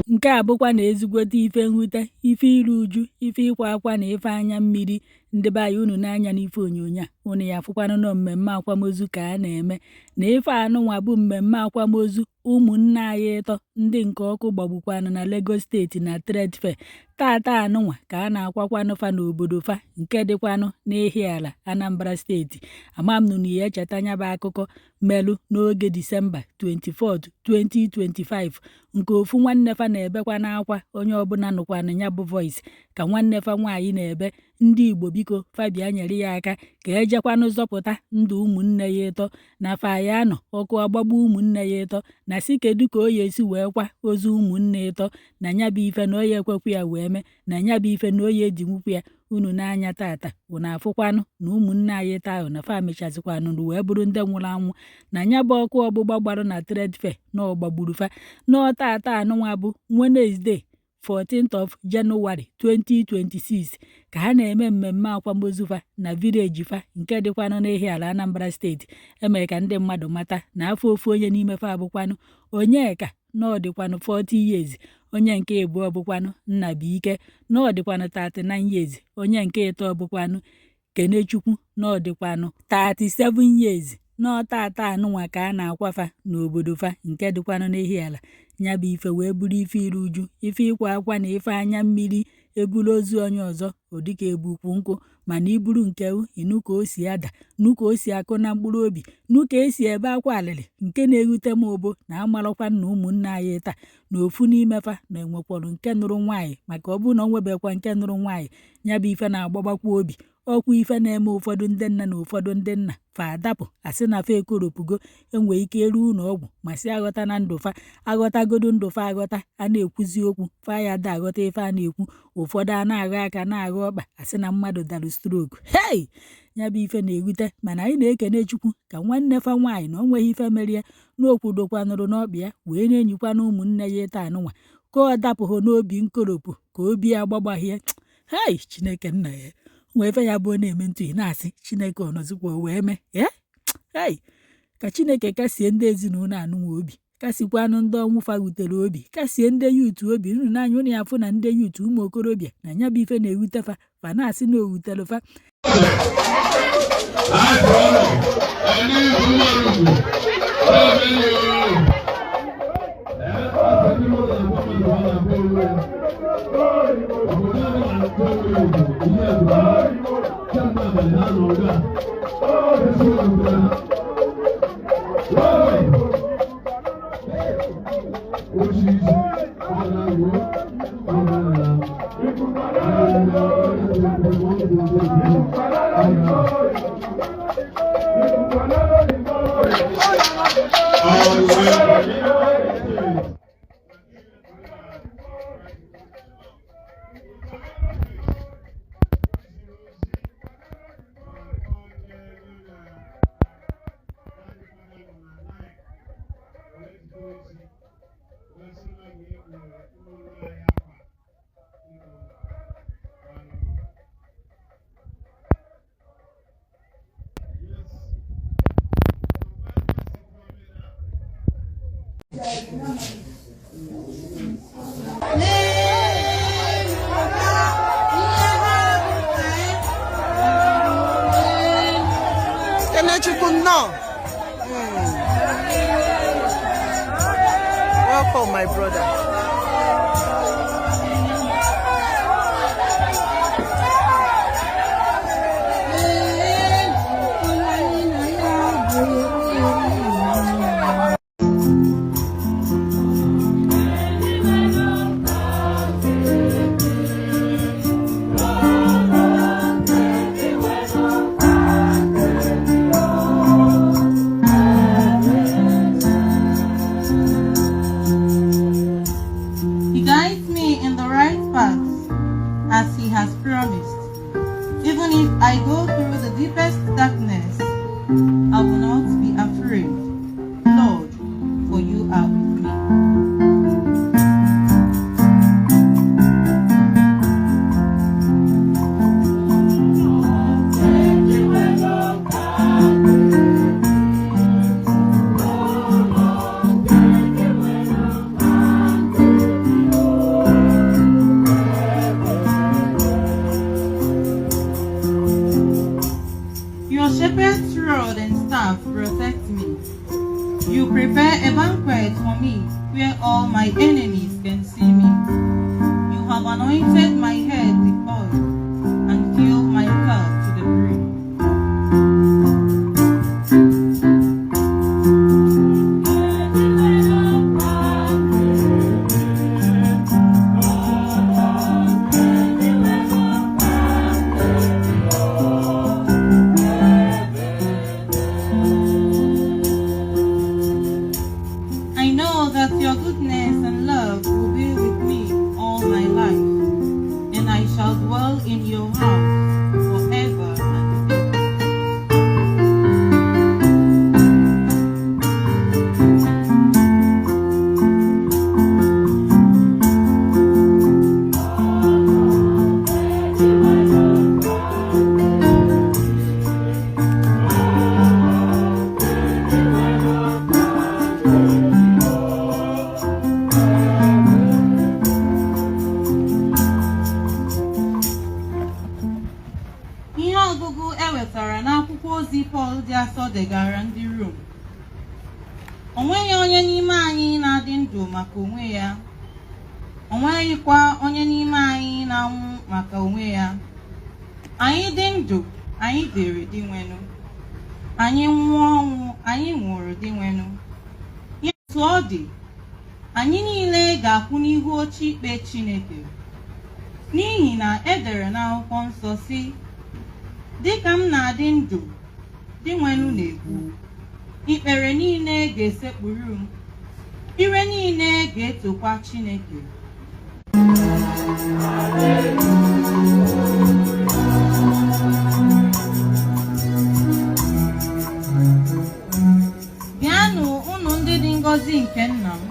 nke a bụkwa na ezigbote ife nwute, ife iru uju, ife ịkwa akwa na ife anya mmiri. Ndị be anyị unu n'anya n'ife onyonyo a unu ya afụkwanụ na mmemme akwamozu ka a na-eme, na ife anụnwa bụ mmemme akwamozu ụmụnne anyị ịtọ ndị nke ọkụ gbagbukwanụ na Lagos steeti na trade fair. Tata anụnwa ka a na-akwakwanụ fa n'obodo fa nke dịkwanụ n'Ihiala Anambra steeti. Ama m nụnụ ya echeta nya bụ akụkọ melụ n'oge Disemba 24, 2025 nke ofu nwanne fa na-ebekwa n'akwa, onye ọbụla nụkwanụ ya bụ voice ka nwanne fa nwaanyị na-ebe. Ndị Igbo biko fabia nyere ya aka ka ejekwanụ zọpụta ndụ ụmụnne ya ịtọ na fa ya nọ ọkụ agbagbu ụmụnne ya ịtọ, na si kedu ka o ya esi wee kwa ozu ụmụnne ịtọ na nya bụ ife na oye ekwekwu ya wee mee, na nya bụ ife na oye ejinwukwu ya. Unu n'anya tata unu afụkwanụ na ụmụnne anyị taa ahụ na fa mechazikwanụ wee bụrụ ndị nwụrụ anwụ na nya bụ ọkụ ọgbụgba gbarụ na trade fair na ọgbagburu fa. Tata anụnwa bụ Wednesday 14th of January 2026 ka ha na-eme mmemme akwamozu fa na village fa nke dịkwanụ n'Ihiala Anambra steeti. Emere ka ndị mmadụ mata na afọ ofu onye n'ime fa abụkwanụ Onyeka na ọ dịkwanụ 40 years, onye nke abụọ bụkwanụ Nnabuike na ọ dịkwanụ 39 years, onye nke ịtọ bụkwanụ Kenechukwu na ọ dịkwanụ 37 years. Tata anụnwa ka a na-akwafa n'obodo fa nke dịkwanụ n'Ihiala. Nya bụ ife wee bụrụ ife iru uju, ife ịkwa akwa na ife anya mmiri. Ebulu ozu onye ọzọ ọ dịka ebukwu nkụ, mana iburu nke inu ka o si ada, nu ka o si akụ na mkpụrụ obi, nu ka esi ebe akwa alịlị. Nke na-ewute m obo na amalọkwa na ụmụnne anyị taa na ofu n'ime fa na enwekwara nke nụrụ nwaanyị, maka ọ bụrụ na ọ nwebekwa nke nụrụ nwaanyị nya bụ ife na-agbagbakwa obi. Ọkwa ife na-eme ụfọdụ ndị nne na ụfọdụ ndị nna fa adapụ asị na fa ekoropụgo, enwee ike eru ụlọ ọgwụ ma si aghọta na ndụ fa, aghọtagodo ndụ fa aghọta, a na-ekwuzi okwu fa ya da aghọta ife a na-ekwu. Ụfọdụ a na-aghọ aka na-aghọ ọkpa asị na mmadụ darụ stroke. Hei, ya bụ ife na-ewute, mana anyị na-ekene Chukwu ka nwanne fa nwaanyị na o nweghị ife merie n'okwudokwanụrụ n'ọkpị ya wee na-enyikwa na ụmụnne ya ịta anụnwa ka ọ dapụghị n'obi nkoropụ ka obi ya gbagbaghie. Hei, Chineke nna ya nwee ife ya bụ na-eme ntụ na-asị Chineke ọnọzikwa wee mee hei, ka Chineke kasie ndị ezinụlọ anụnwa obi, kasikwanụ ndị ọnwụ fa wutere obi, kasie ndị yutu obi. Unu n'anya unu ya afụ na ndị yutu ụmụ okorobịa na nya bụ ife na-ewute fa na-asị na owutere fa. Welcome, my brother. me where all my enemies can see me. You have anointed my head with oil and filled my cup to the brim. I know that your goodness and love will be with me all my life, and I shall dwell in your house forever and ever. Ihe ọgụgụ ewetara n'akwụkwọ ozi Pọl dị asọ degara ndị Rom. O nweghị onye n'ime anyị na-adị ndụ maka onwe ya, o nweghịkwa onye n'ime anyị na-anwụ maka onwe ya. Anyị dị ndụ, anyị dịrị dị nwenụ. Anyị nwụọ ọnwụ, anyị nwụrụ dị nwenụ. Ya otu ọ dị, anyị niile ga-akwụ n'ihu oche ikpe Chineke, n'ihi na edere n'akwụkwọ nsọ sị, dịka m na-adị ndụ dị nwenụ na-ekwu, ikpere niile ga-esekpuru m, ire niile ga-etokwa Chineke. Bịanụ unu ndị dị ngọzi nke Nna m,